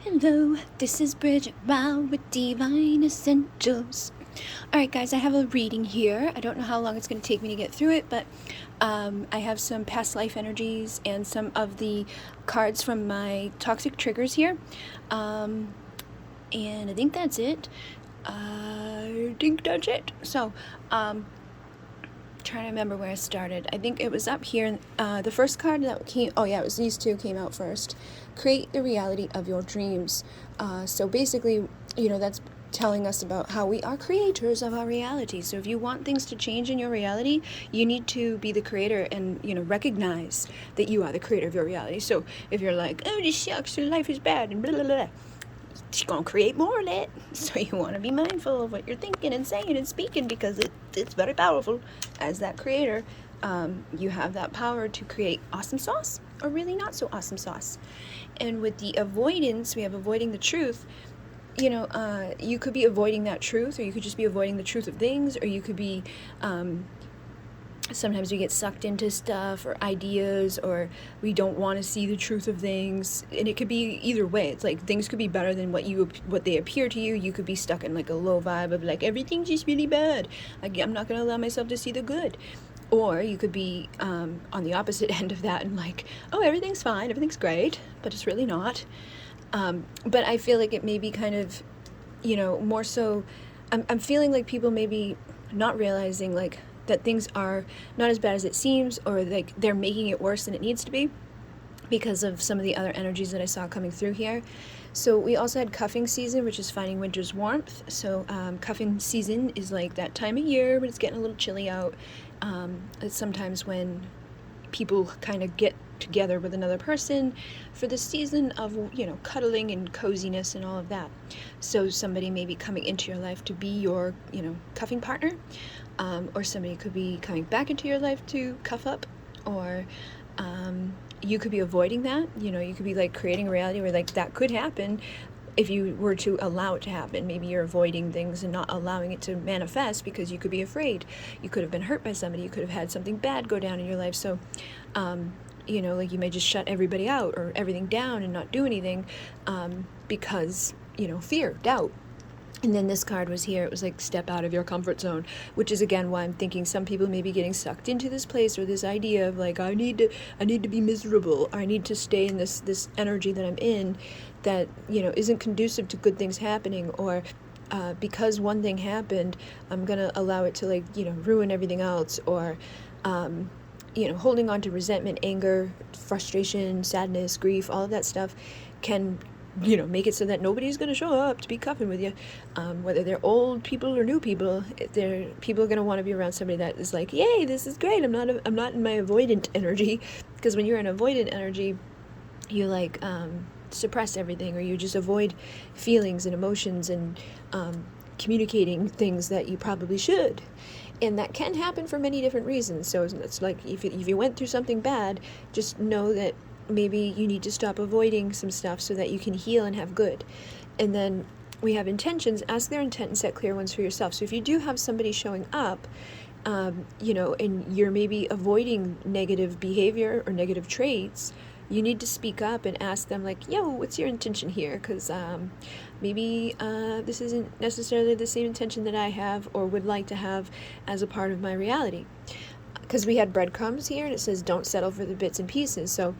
Hello, this is Bridget Rau with Divine Essentials. Alright, guys, I have a reading here. I don't know how long it's going to take me to get through it, but I have some past life energies and some of the cards from my toxic triggers here. And I think that's it. So, trying to remember where I started. I think it was up here. The first card that came, it was these two came out first. Create the reality of your dreams. So basically, that's telling us about how we are creators of our reality. So if you want things to change in your reality, you need to be the creator and, recognize that you are the creator of your reality. So if you're like, oh, this sucks, your life is bad, and blah, blah, blah, she's going to create more of it. So you want to be mindful of what you're thinking and saying and speaking, because it's very powerful. As that creator, you have that power to create awesome sauce or really not so awesome sauce. And with the avoidance, we have avoiding the truth. You could be avoiding that truth, or you could just be avoiding the truth of things, or you could be sometimes we get sucked into stuff or ideas, or we don't want to see the truth of things, and it could be either way. It's like things could be better than what they appear to you. You could be stuck in like a low vibe of like everything's just really bad. I'm not going to allow myself to see the good. Or you could be on the opposite end of that and like, oh, everything's fine, everything's great, but it's really not. But I feel like it may be kind of, more so, I'm feeling like people may be not realizing like that things are not as bad as it seems, or like they're making it worse than it needs to be because of some of the other energies that I saw coming through here. So we also had cuffing season, which is finding winter's warmth. So cuffing season is like that time of year when it's getting a little chilly out. It's sometimes when people kind of get together with another person for the season of, cuddling and coziness and all of that. So somebody may be coming into your life to be your, cuffing partner, or somebody could be coming back into your life to cuff up, or you could be avoiding that. You could be like creating a reality where like that could happen if you were to allow it to happen. Maybe you're avoiding things and not allowing it to manifest because you could be afraid. You could have been hurt by somebody. You could have had something bad go down in your life. So, like you may just shut everybody out or everything down and not do anything because, fear, doubt. And then this card was here. It was like step out of your comfort zone, which is again why I'm thinking some people may be getting sucked into this place or this idea of like I need to be miserable, or I need to stay in this energy that I'm in that isn't conducive to good things happening, or because one thing happened, I'm gonna allow it to like ruin everything else, or holding on to resentment, anger, frustration, sadness, grief, all of that stuff can make it so that nobody's going to show up to be cuffing with you, whether they're old people or new people. People are going to want to be around somebody that is like, yay, this is great. I'm not in my avoidant energy, because when you're in avoidant energy, you like suppress everything, or you just avoid feelings and emotions and communicating things that you probably should. And that can happen for many different reasons. So it's like if you went through something bad, just know that maybe you need to stop avoiding some stuff so that you can heal and have good. And then we have intentions. Ask their intent and set clear ones for yourself. So if you do have somebody showing up, and you're maybe avoiding negative behavior or negative traits, you need to speak up and ask them like, yo, what's your intention here? Because maybe this isn't necessarily the same intention that I have or would like to have as a part of my reality. Because we had breadcrumbs here, and it says don't settle for the bits and pieces. So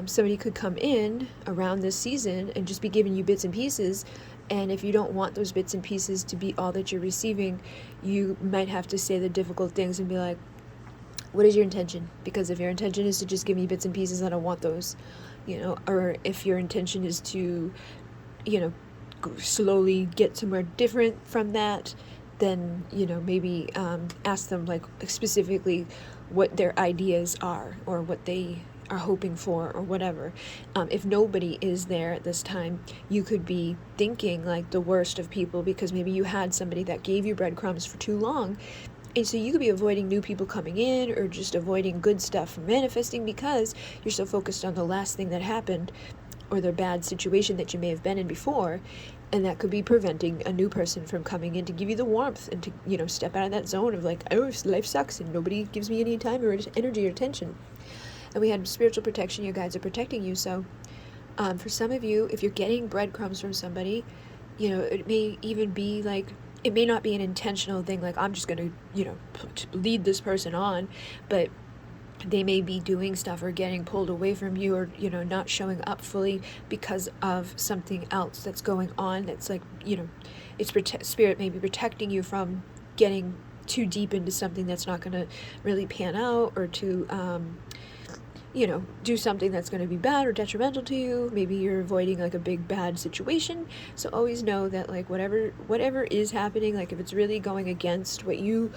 somebody could come in around this season and just be giving you bits and pieces, and if you don't want those bits and pieces to be all that you're receiving, you might have to say the difficult things and be like, what is your intention? Because if your intention is to just give me bits and pieces, I don't want those, or if your intention is to, slowly get somewhere different from that, then, maybe ask them like specifically what their ideas are or what they are hoping for or whatever. If nobody is there at this time, you could be thinking like the worst of people because maybe you had somebody that gave you breadcrumbs for too long. And so you could be avoiding new people coming in, or just avoiding good stuff from manifesting because you're so focused on the last thing that happened or the bad situation that you may have been in before. And that could be preventing a new person from coming in to give you the warmth and to, step out of that zone of like, oh, life sucks and nobody gives me any time or energy or attention. And we had spiritual protection. Your guides are protecting you. So For some of you, if you're getting breadcrumbs from somebody, it may even be like, it may not be an intentional thing, like I'm just going to, lead this person on, but they may be doing stuff or getting pulled away from you, or not showing up fully because of something else that's going on, that's like, it's spirit may be protecting you from getting too deep into something that's not going to really pan out, or to do something that's going to be bad or detrimental to you. Maybe you're avoiding like a big bad situation. So always know that like whatever is happening, like if it's really going against what you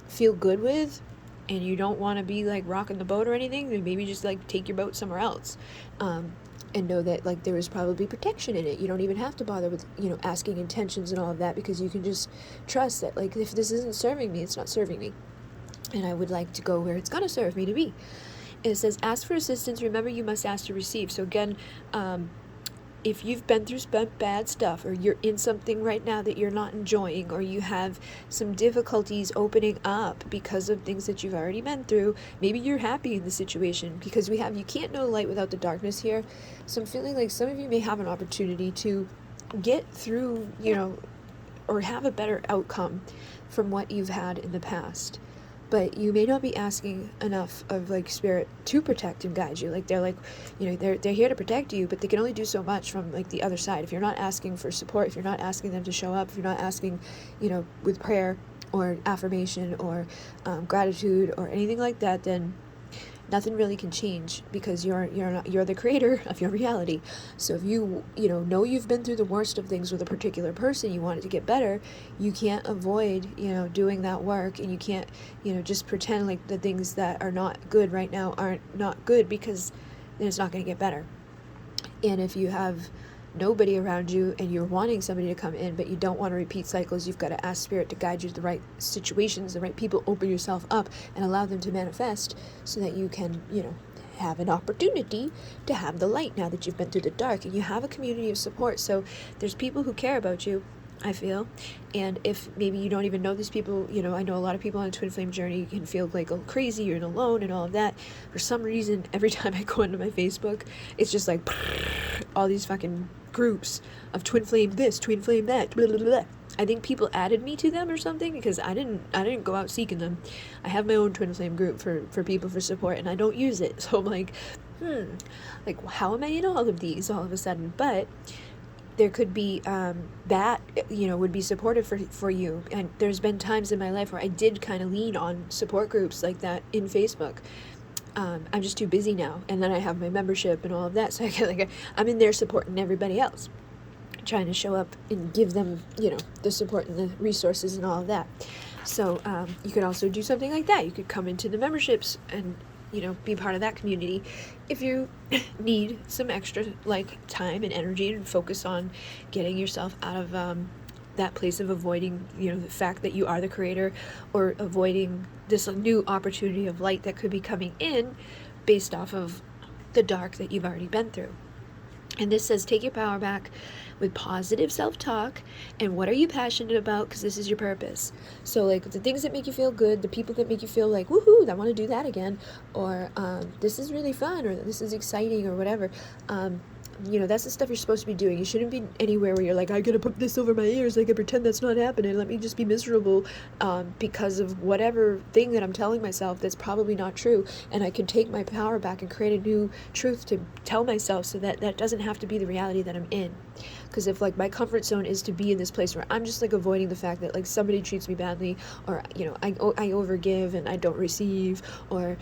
feel good with, and you don't want to be like rocking the boat or anything, then maybe just like take your boat somewhere else. And know that like there is probably protection in it. You don't even have to bother with asking intentions and all of that, because you can just trust that like if this isn't serving me, it's not serving me, and I would like to go where it's going to serve me to be. And it says, ask for assistance, remember you must ask to receive. So again, if you've been through bad stuff, or you're in something right now that you're not enjoying, or you have some difficulties opening up because of things that you've already been through, maybe you're happy in the situation, because you can't know light without the darkness here. So I'm feeling like some of you may have an opportunity to get through, or have a better outcome from what you've had in the past. But you may not be asking enough of like spirit to protect and guide you. Like they're here to protect you, but they can only do so much from like the other side. If you're not asking for support, if you're not asking them to show up, if you're not asking, with prayer or affirmation or gratitude or anything like that, then nothing really can change, because you're the creator of your reality. So if you know you've been through the worst of things with a particular person, you want it to get better, you can't avoid doing that work, and you can't just pretend like the things that are not good right now aren't not good, because then it's not going to get better. And if you have nobody around you and you're wanting somebody to come in, but you don't want to repeat cycles, you've got to ask spirit to guide you to the right situations, the right people. Open yourself up and allow them to manifest, so that you can have an opportunity to have the light now that you've been through the dark, and you have a community of support. So there's people who care about you, I feel. And if maybe you don't even know these people, I know a lot of people on a twin flame journey can feel like crazy and alone and all of that. For some reason, every time I go into my Facebook, it's just like all these fucking groups of twin flame this, twin flame that, blah, blah, blah. I think people added me to them or something, because I didn't go out seeking them. I have my own twin flame group for people for support, and I don't use it. So I'm like, how am I in all of these all of a sudden? But there could be that would be supportive for you. And there's been times in my life where I did kind of lean on support groups like that in Facebook. I'm just too busy now, and then I have my membership and all of that, so I get I'm in there supporting everybody else, trying to show up and give them the support and the resources and all of that. So you could also do something like that. You could come into the memberships and be part of that community if you need some extra like time and energy and focus on getting yourself out of that place of avoiding the fact that you are the creator, or avoiding this new opportunity of light that could be coming in based off of the dark that you've already been through. And this says, take your power back with positive self-talk. And what are you passionate about? Because this is your purpose. So like the things that make you feel good, the people that make you feel like, woohoo, I want to do that again. Or this is really fun, or this is exciting, or whatever. That's the stuff you're supposed to be doing. You shouldn't be anywhere where you're like, I gotta put this over my ears, I can pretend that's not happening, let me just be miserable because of whatever thing that I'm telling myself that's probably not true. And I can take my power back and create a new truth to tell myself, so that that doesn't have to be the reality that I'm in. Because if like my comfort zone is to be in this place where I'm just like avoiding the fact that like somebody treats me badly, or I overgive and I don't receive, or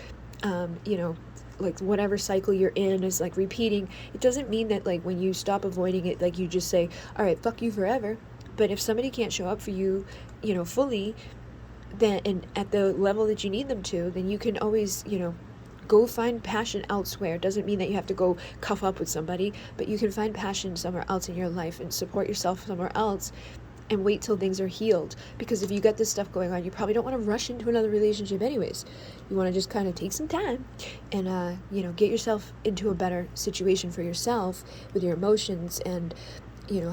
like whatever cycle you're in is like repeating, it doesn't mean that like when you stop avoiding it, like you just say, all right, fuck you forever. But if somebody can't show up for you fully, then, and at the level that you need them to, then you can always go find passion elsewhere. It doesn't mean that you have to go cuff up with somebody, but you can find passion somewhere else in your life and support yourself somewhere else, and wait till things are healed. Because if you got this stuff going on, you probably don't want to rush into another relationship anyways. You want to just kind of take some time and get yourself into a better situation for yourself with your emotions and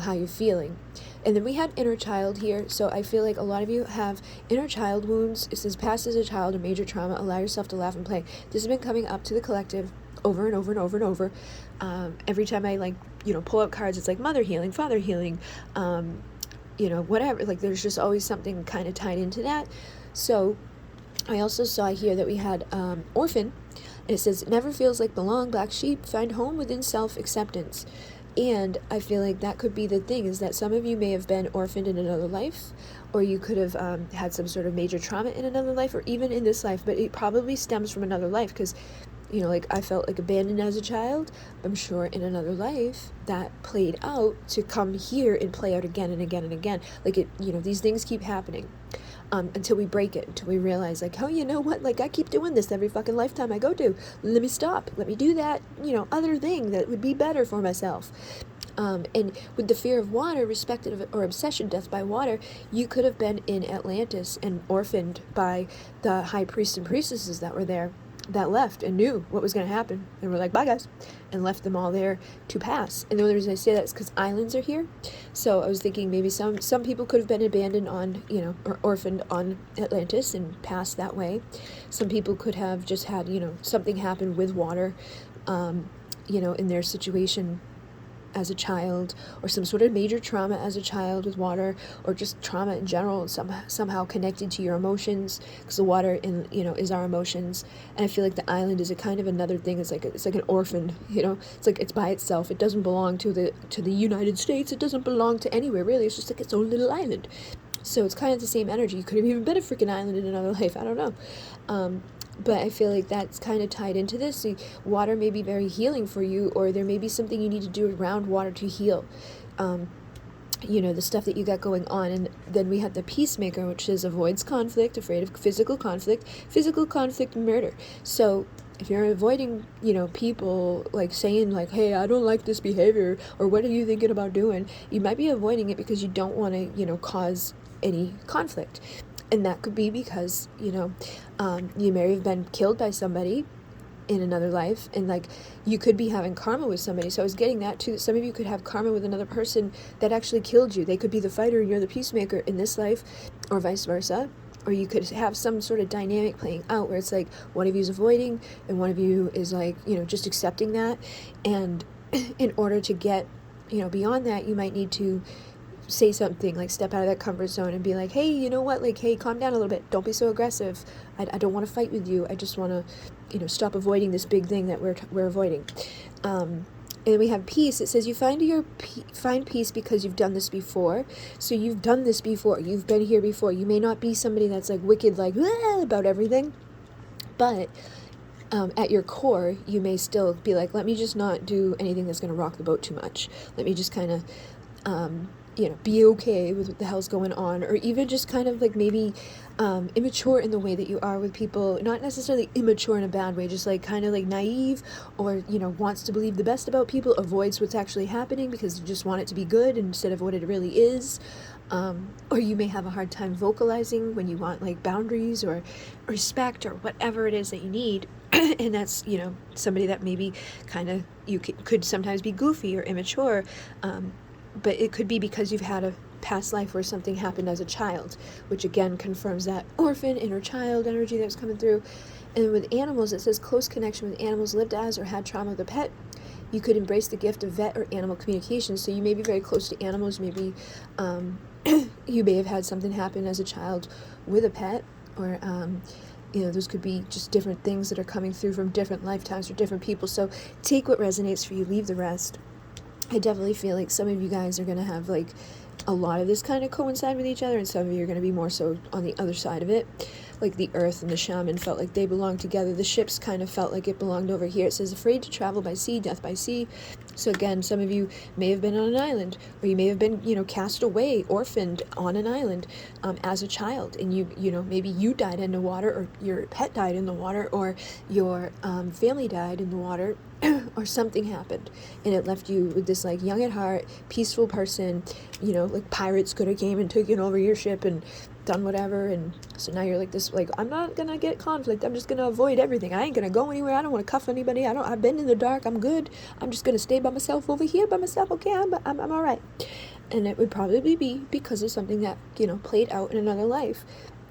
how you're feeling. And then we had inner child here. So I feel like a lot of you have inner child wounds. It says, past as a child, a major trauma, allow yourself to laugh and play. This has been coming up to the collective over and over and over and over. Every time I like, pull out cards, it's like mother healing, father healing, whatever. Like there's just always something kind of tied into that. So I also saw here that we had orphan, and it says, never feels like belong, black sheep, find home within self-acceptance. And I feel like that could be the thing, is that some of you may have been orphaned in another life, or you could have had some sort of major trauma in another life, or even in this life, but it probably stems from another life, because like I felt like abandoned as a child. I'm sure in another life that played out to come here and play out again and again and again. Like these things keep happening until we break it, until we realize like, oh, you know what? Like I keep doing this every fucking lifetime I go to. Let me stop. Let me do that, other thing that would be better for myself. And with the fear of water, respected or obsession, death by water, you could have been in Atlantis and orphaned by the high priests and priestesses that were there, that left and knew what was going to happen, and were like, bye guys, and left them all there to pass. And the only reason I say that is because islands are here. So I was thinking maybe some people could have been abandoned on, or orphaned on Atlantis and passed that way. Some people could have just had, something happen with water, in their situation as a child, or some sort of major trauma as a child with water, or just trauma in general, somehow connected to your emotions, because the water is our emotions. And I feel like the island is a kind of another thing. It's like an orphan, it's like it's by itself. It doesn't belong to the United States. It doesn't belong to anywhere really. It's just like its own little island. So it's kind of the same energy. You could have even been a freaking island in another life. I don't know. But I feel like that's kind of tied into this. So water may be very healing for you, or there may be something you need to do around water to heal. The stuff that you got going on. And then we have the peacemaker, which is avoids conflict, afraid of physical conflict, murder. So if you're avoiding, people like saying like, hey, I don't like this behavior, or what are you thinking about doing? You might be avoiding it because you don't want to, cause any conflict. And that could be because, you may have been killed by somebody in another life, and like you could be having karma with somebody. So I was getting that too. Some of you could have karma with another person that actually killed you. They could be the fighter and you're the peacemaker in this life, or vice versa. Or you could have some sort of dynamic playing out where it's like one of you is avoiding and one of you is like, just accepting that. And in order to get, beyond that, you might need to say something, like step out of that comfort zone and be like, hey, you know what, like, hey, calm down a little bit, don't be so aggressive, I don't want to fight with you, I just want to, stop avoiding this big thing that we're avoiding. And we have peace. It says you find peace because you've done this before. So you've done this before, you've been here before. You may not be somebody that's like wicked, like about everything, but at your core, you may still be like, let me just not do anything that's going to rock the boat too much. Let me just kind of be okay with what the hell's going on, or even just kind of like maybe immature in the way that you are with people, not necessarily immature in a bad way, just like kind of like naive, or wants to believe the best about people, avoids what's actually happening because you just want it to be good instead of what it really is. Or you may have a hard time vocalizing when you want like boundaries or respect or whatever it is that you need. And that's, somebody that maybe kind of you could sometimes be goofy or immature, but it could be because you've had a past life where something happened as a child, which again confirms that orphan, inner child energy that's coming through. And with animals, it says close connection with animals, lived as or had trauma with a pet. You could embrace the gift of vet or animal communication. So you may be very close to animals. Maybe you may have had something happen as a child with a pet, or those could be just different things that are coming through from different lifetimes or different people. So take what resonates for you, leave the rest. I definitely feel like some of you guys are going to have like a lot of this kind of coincide with each other, and some of you are going to be more so on the other side of it. Like the earth and the shaman felt like they belonged together. The ships kind of felt like it belonged over here. It says afraid to travel by sea, death by sea. So again, some of you may have been on an island, or you may have been, cast away, orphaned on an island as a child. And maybe you died in the water, or your pet died in the water, or your family died in the water, or something happened. And it left you with this like young at heart, peaceful person, like pirates could have came and taken over your ship and done whatever. And so now you're like this, like, I'm not gonna get conflict, I'm just gonna avoid everything, I ain't gonna go anywhere, I don't want to cuff anybody, I've been in the dark, I'm good, I'm just gonna stay by myself over here by myself, okay, I'm all right. And it would probably be because of something that played out in another life,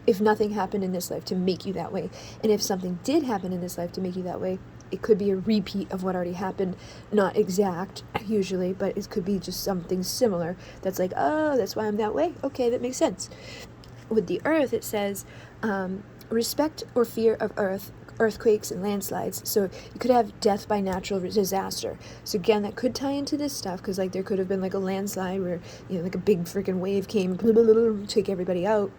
if nothing happened in this life to make you that way. And if something did happen in this life to make you that way, it could be a repeat of what already happened, not exact usually, but it could be just something similar that's like, oh, that's why I'm that way. Okay, that makes sense. With the earth, it says, respect or fear of earthquakes and landslides. So you could have death by natural disaster. So again, that could tie into this stuff, because like there could have been like a landslide where, you know, like a big freaking wave came, take everybody out.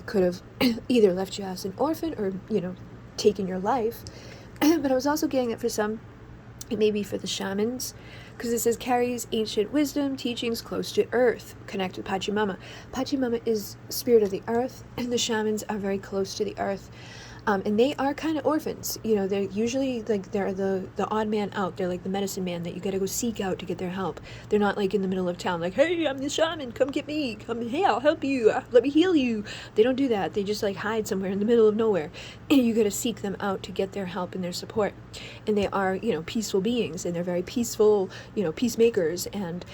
Could have either left you as an orphan or, you know, taken your life. But I was also getting it for some, maybe for the shamans, because it says carries ancient wisdom, teachings close to earth, connect with Pachamama. Pachamama is spirit of the earth, and the shamans are very close to the earth. And they are kind of orphans. You know, they're usually like, they're the odd man out. They're like the medicine man that you got to go seek out to get their help. They're not like in the middle of town, like, hey, I'm the shaman, come get me, come, hey, I'll help you, let me heal you. They don't do that. They just like hide somewhere in the middle of nowhere, and you got to seek them out to get their help and their support. And they are, you know, peaceful beings, and they're very peaceful, you know, peacemakers. And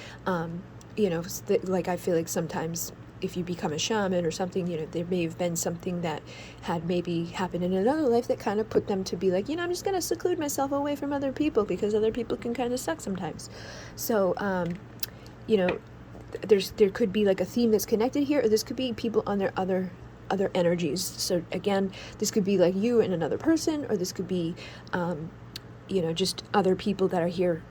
you know, like I feel like sometimes if you become a shaman or something, you know, there may have been something that had maybe happened in another life that kind of put them to be like, you know, I'm just going to seclude myself away from other people, because other people can kind of suck sometimes. So, you know, there could be like a theme that's connected here, or this could be people on their other energies. So again, this could be like you and another person, or this could be, you know, just other people that are here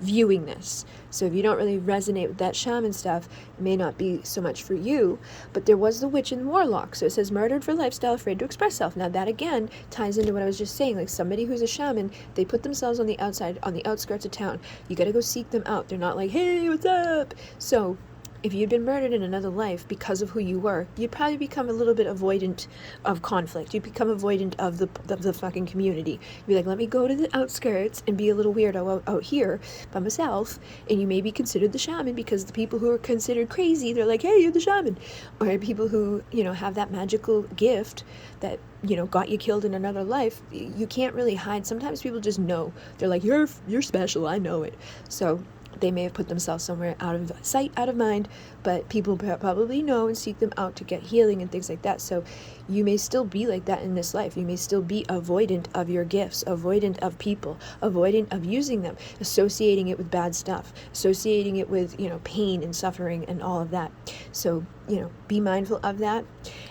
viewing this. So if you don't really resonate with that shaman stuff, it may not be so much for you. But there was the witch and warlock. So it says murdered for lifestyle, afraid to express self. Now that again ties into what I was just saying, like somebody who's a shaman, they put themselves on the outside, on the outskirts of town. You got to go seek them out. They're not like, hey, what's up? So if you'd been murdered in another life because of who you were, you'd probably become a little bit avoidant of conflict. You'd become avoidant of the fucking community. You'd be like, let me go to the outskirts and be a little weirdo out here by myself. And you may be considered the shaman, because the people who are considered crazy, they're like, hey, you're the shaman. Or people who, you know, have that magical gift that, you know, got you killed in another life. You can't really hide. Sometimes people just know. They're like, you're special, I know it. So they may have put themselves somewhere out of sight, out of mind, but people probably know and seek them out to get healing and things like that. So you may still be like that in this life. You may still be avoidant of your gifts, avoidant of people, avoidant of using them, associating it with bad stuff, associating it with, you know, pain and suffering and all of that. So, you know, be mindful of that.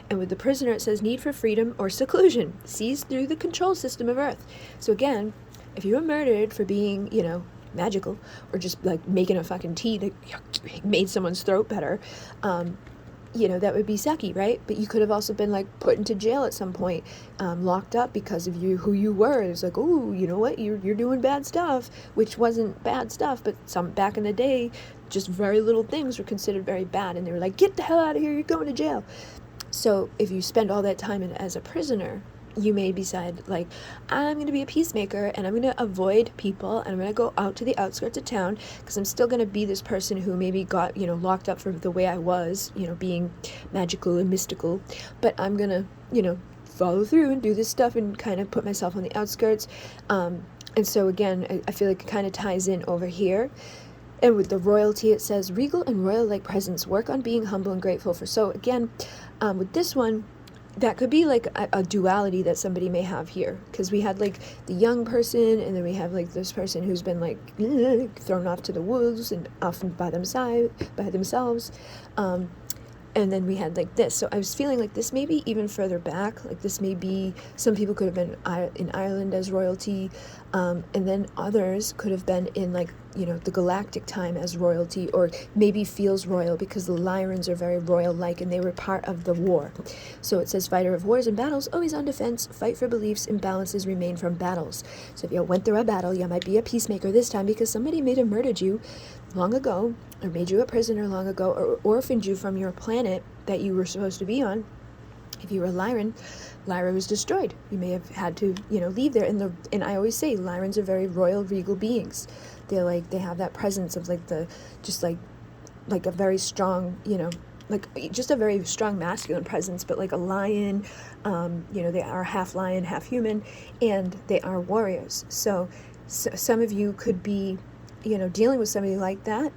And with the prisoner, it says need for freedom or seclusion, seized through the control system of earth. So again, if you were murdered for being, you know, magical, or just like making a fucking tea that made someone's throat better, you know, that would be sucky, right? But you could have also been like put into jail at some point, locked up because of who you were. It's like, oh, you know what, you're doing bad stuff, which wasn't bad stuff, but some back in the day, just very little things were considered very bad, and they were like, get the hell out of here, you're going to jail. So if you spend all that time as a prisoner, you may decide, like, I'm going to be a peacemaker, and I'm going to avoid people, and I'm going to go out to the outskirts of town, because I'm still going to be this person who maybe got, you know, locked up for the way I was, you know, being magical and mystical, but I'm going to, you know, follow through and do this stuff and kind of put myself on the outskirts. And so again, I feel like it kind of ties in over here. And with the royalty, it says regal and royal-like presence, work on being humble and grateful for. So again, with this one, that could be like a duality that somebody may have here, because we had like the young person, and then we have like this person who's been like thrown off to the wolves and often by themselves, and then we had like this. So I was feeling like this may be even further back, like this may be, some people could have been in Ireland as royalty, and then others could have been in like, you know, the galactic time as royalty, or maybe feels royal because the Lyrans are very royal-like and they were part of the war. So it says fighter of wars and battles, always on defense, fight for beliefs, imbalances remain from battles. So if you went through a battle, you might be a peacemaker this time because somebody may have murdered you long ago, or made you a prisoner long ago, or orphaned you from your planet that you were supposed to be on. If you were Lyran, Lyra was destroyed. You may have had to, you know, leave there. And I always say Lyrans are very royal, regal beings. They're like, they have that presence of like just like a very strong, you know, like just a very strong masculine presence, but like a lion. You know, they are half lion, half human, and they are warriors. So some of you could be, you know, dealing with somebody like that.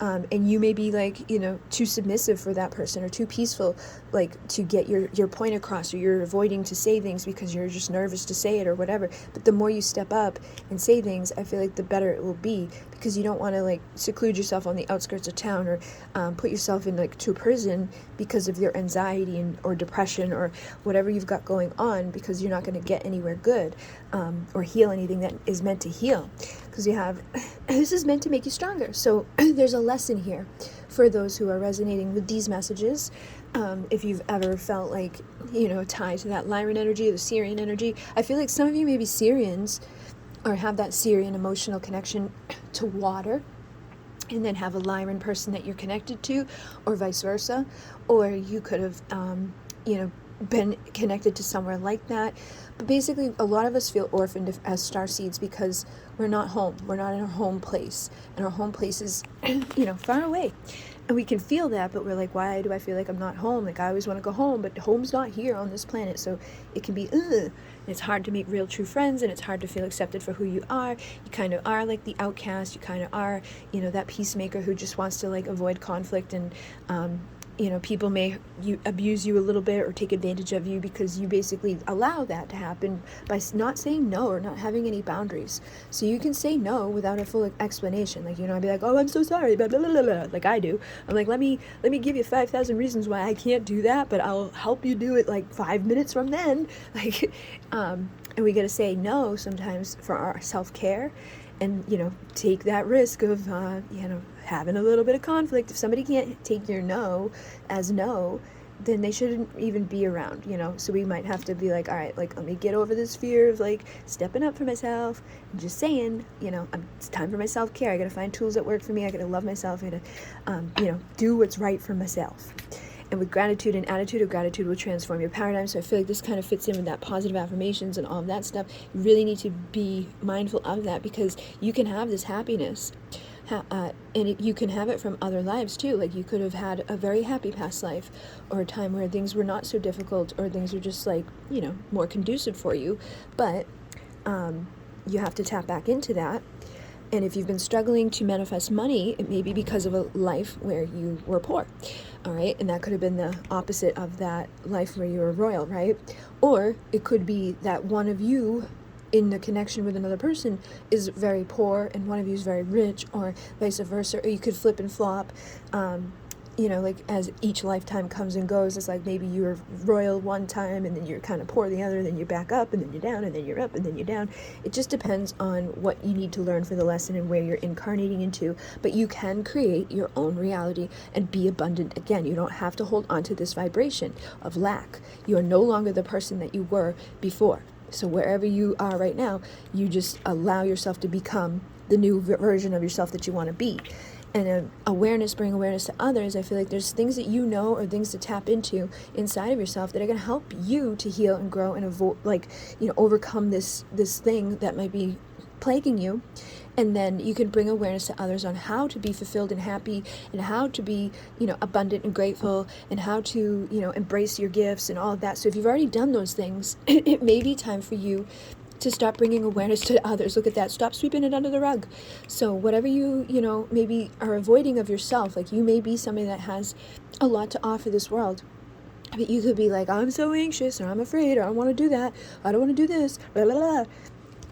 and you may be like, too submissive for that person or too peaceful, like to get your point across, or you're avoiding to say things because you're just nervous to say it or whatever. But the more you step up and say things, I feel like the better it will be, because you don't want to like seclude yourself on the outskirts of town, or put yourself in like to a prison because of your anxiety or depression or whatever you've got going on, because you're not going to get anywhere good, or heal anything that is meant to heal, because this is meant to make you stronger. So there's a lesson here for those who are resonating with these messages. If you've ever felt like, tied to that Lyran energy or the Syrian energy, I feel like some of you may be Syrians or have that Syrian emotional connection to water, and then have a Lyran person that you're connected to, or vice versa. Or you could have, been connected to somewhere like that. But basically, a lot of us feel orphaned as starseeds because we're not home. We're not in our home place. And our home place is, far away. And we can feel that, but we're like, why do I feel like I'm not home? Like, I always want to go home, but home's not here on this planet. So it can be, ugh. It's hard to make real true friends, and it's hard to feel accepted for who you are. You kind of are like the outcast. You kind of are, that peacemaker who just wants to like avoid conflict, and people may abuse you a little bit or take advantage of you because you basically allow that to happen by not saying no or not having any boundaries. So you can say no without a full explanation. Like, I'd be like, oh, I'm so sorry, blah, blah, blah, blah, blah, like I do. I'm like, let me give you 5,000 reasons why I can't do that, but I'll help you do it like 5 minutes from then. Like, and we got to say no sometimes for our self-care, and take that risk of having a little bit of conflict. If somebody can't take your no as no, then they shouldn't even be around, so we might have to be like, all right, like, let me get over this fear of like stepping up for myself and just saying, it's time for my self-care. I gotta find tools that work for me. I gotta love myself. I gotta do what's right for myself. And with gratitude, and attitude of gratitude will transform your paradigm. So I feel like this kind of fits in with that positive affirmations and all of that stuff. You really need to be mindful of that, because you can have this happiness. And you can have it from other lives too. Like, you could have had a very happy past life, or a time where things were not so difficult, or things are just like, more conducive for you. But you have to tap back into that. And if you've been struggling to manifest money, it may be because of a life where you were poor, all right? And that could have been the opposite of that life where you were royal, right? Or it could be that one of you in the connection with another person is very poor and one of you is very rich, or vice versa. Or you could flip and flop, like as each lifetime comes and goes. It's like maybe you were royal one time and then you're kind of poor the other, then you're back up, and then you're down, and then you're up, and then you're down. It just depends on what you need to learn for the lesson and where you're incarnating into. But you can create your own reality and be abundant again. You don't have to hold on to this vibration of lack. You are no longer the person that you were before. So wherever you are right now, you just allow yourself to become the new version of yourself that you want to be. And bring awareness to others. I feel like there's things that or things to tap into inside of yourself that are going to help you to heal and grow and overcome this thing that might be plaguing you. And then you can bring awareness to others on how to be fulfilled and happy, and how to be, abundant and grateful, and how to, embrace your gifts and all of that. So if you've already done those things, it may be time for you to start bringing awareness to others. Look at that. Stop sweeping it under the rug. So whatever you maybe are avoiding of yourself, like you may be somebody that has a lot to offer this world. But you could be like, I'm so anxious, or I'm afraid, or I don't want to do that. I don't want to do this, blah, blah, blah.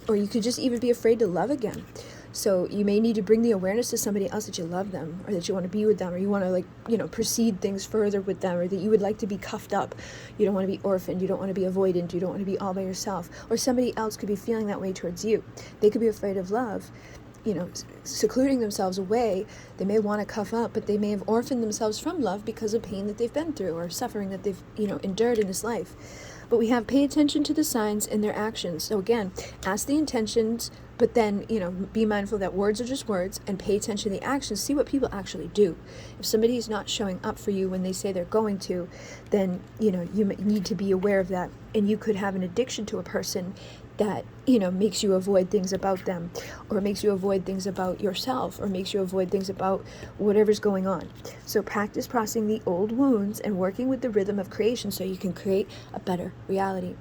Or you could just even be afraid to love again. So you may need to bring the awareness to somebody else that you love them, or that you want to be with them, or you want to proceed things further with them, or that you would like to be cuffed up. You don't want to be orphaned. You don't want to be avoidant. You don't want to be all by yourself. Or somebody else could be feeling that way towards you. They could be afraid of love, secluding themselves away. They may want to cuff up, but they may have orphaned themselves from love because of pain that they've been through, or suffering that they've, endured in this life. But we have pay attention to the signs and their actions. So again, ask the intentions, but then, be mindful that words are just words, and pay attention to the actions. See what people actually do. If somebody's not showing up for you when they say they're going to, then, you need to be aware of that. And you could have an addiction to a person that, makes you avoid things about them, or makes you avoid things about yourself, or makes you avoid things about whatever's going on. So practice processing the old wounds and working with the rhythm of creation so you can create a better reality.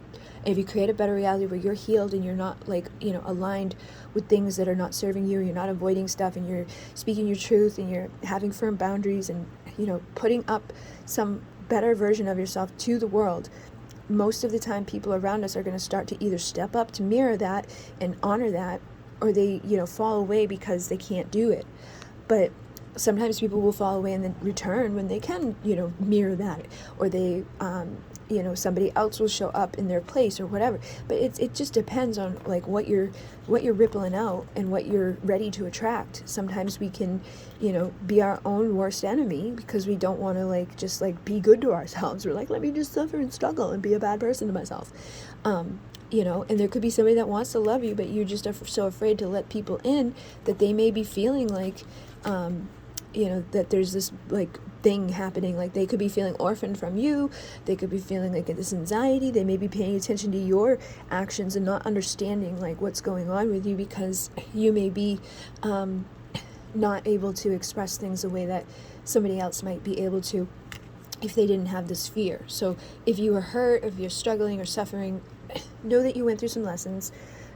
If you create a better reality where you're healed and you're not like, aligned with things that are not serving you, you're not avoiding stuff, and you're speaking your truth, and you're having firm boundaries, and, putting up some better version of yourself to the world, most of the time people around us are going to start to either step up to mirror that and honor that, or they, fall away because they can't do it. But sometimes people will fall away and then return when they can, mirror that, or they, somebody else will show up in their place or whatever. But it just depends on like what you're rippling out and what you're ready to attract. Sometimes we can, be our own worst enemy because we don't want to just be good to ourselves. We're like, let me just suffer and struggle and be a bad person to myself. And there could be somebody that wants to love you, but you just are so afraid to let people in that they may be feeling like, that there's this thing happening. Like they could be feeling orphaned from you. They could be feeling this anxiety. They may be paying attention to your actions and not understanding what's going on with you, because you may be not able to express things the way that somebody else might be able to if they didn't have this fear. So if you are hurt, if you're struggling or suffering, know that you went through some lessons.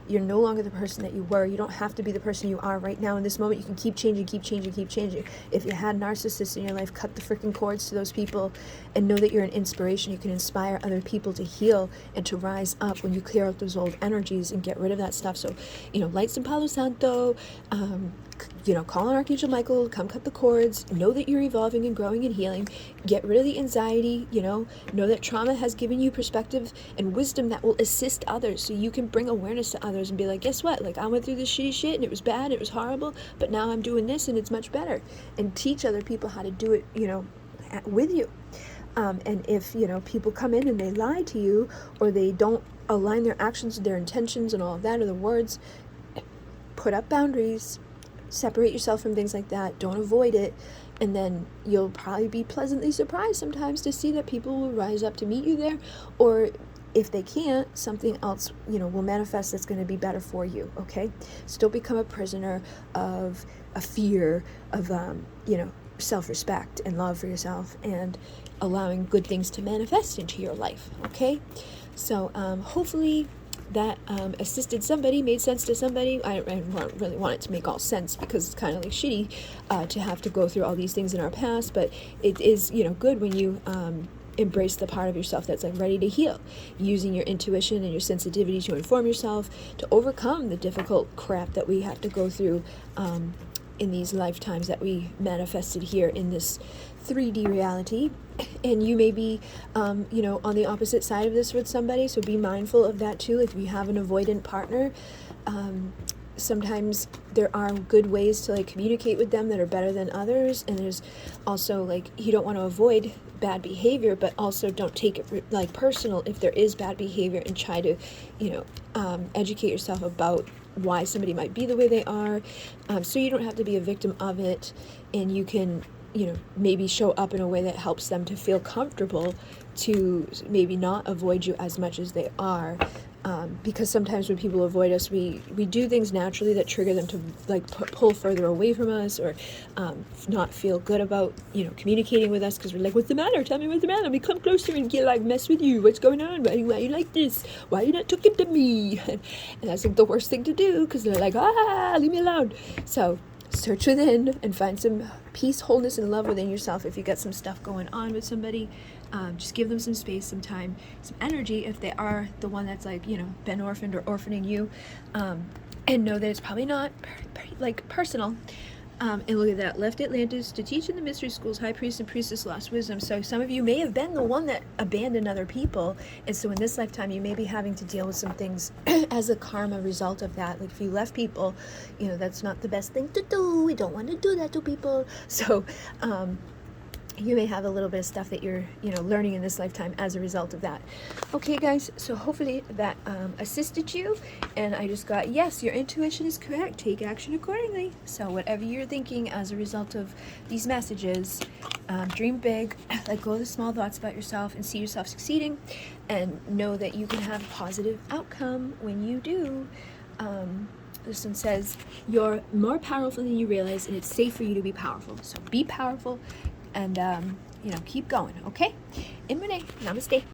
You're no longer the person that you were. You don't have to be the person you are right now in this moment. You can keep changing, keep changing, keep changing. If you had narcissists in your life, cut the freaking cords to those people and know that you're an inspiration. You can inspire other people to heal and to rise up when you clear out those old energies and get rid of that stuff. So, light some Palo Santo, call on Archangel Michael, come cut the cords, know that you're evolving and growing and healing, get rid of the anxiety, know that trauma has given you perspective and wisdom that will assist others, so you can bring awareness to others and be like, guess what, I went through this shitty shit and it was bad, it was horrible, but now I'm doing this and it's much better, and teach other people how to do it, with you. And if, people come in and they lie to you, or they don't align their actions with their intentions and all of that, or the words, put up boundaries, separate yourself from things like that, don't avoid it, and then you'll probably be pleasantly surprised sometimes to see that people will rise up to meet you there, or if they can't, something else, will manifest that's going to be better for you, okay? So don't become a prisoner of a fear of, self-respect and love for yourself, and allowing good things to manifest into your life, okay? So hopefully that assisted somebody, made sense to somebody. I really want it to make all sense, because it's kind of shitty to have to go through all these things in our past, but it is, good when you embrace the part of yourself that's ready to heal, using your intuition and your sensitivity to inform yourself, to overcome the difficult crap that we have to go through in these lifetimes that we manifested here in this 3D reality. And you may be, on the opposite side of this with somebody, so be mindful of that too. If you have an avoidant partner, sometimes there are good ways to communicate with them that are better than others, and there's also you don't want to avoid bad behavior, but also don't take it personal if there is bad behavior, and try to educate yourself about why somebody might be the way they are, so you don't have to be a victim of it, and you can maybe show up in a way that helps them to feel comfortable to maybe not avoid you as much as they are. Because sometimes when people avoid us, we do things naturally that trigger them to pull further away from us, or not feel good about communicating with us, because we're like, what's the matter? Tell me what's the matter. Let me come closer and get mess with you. What's going on? Why you like this? Why are you not talking to me? And that's the worst thing to do, because they're like, leave me alone. So search within and find some peace, wholeness, and love within yourself. If you got some stuff going on with somebody, just give them some space, some time, some energy, if they are the one that's been orphaned or orphaning you, and know that it's probably not personal. And look at that, left Atlantis to teach in the mystery schools, high priest and priestess lost wisdom. So some of you may have been the one that abandoned other people, and so in this lifetime you may be having to deal with some things as a karma result of that. If you left people, that's not the best thing to do. We don't want to do that to people. So you may have a little bit of stuff that you're learning in this lifetime as a result of that. Okay guys, so hopefully that assisted you, and I just got, yes, your intuition is correct, take action accordingly. So whatever you're thinking as a result of these messages, dream big, let go of the small thoughts about yourself, and see yourself succeeding, and know that you can have a positive outcome when you do. This one says, you're more powerful than you realize, and it's safe for you to be powerful. So be powerful, and keep going, okay? In Renee, namaste.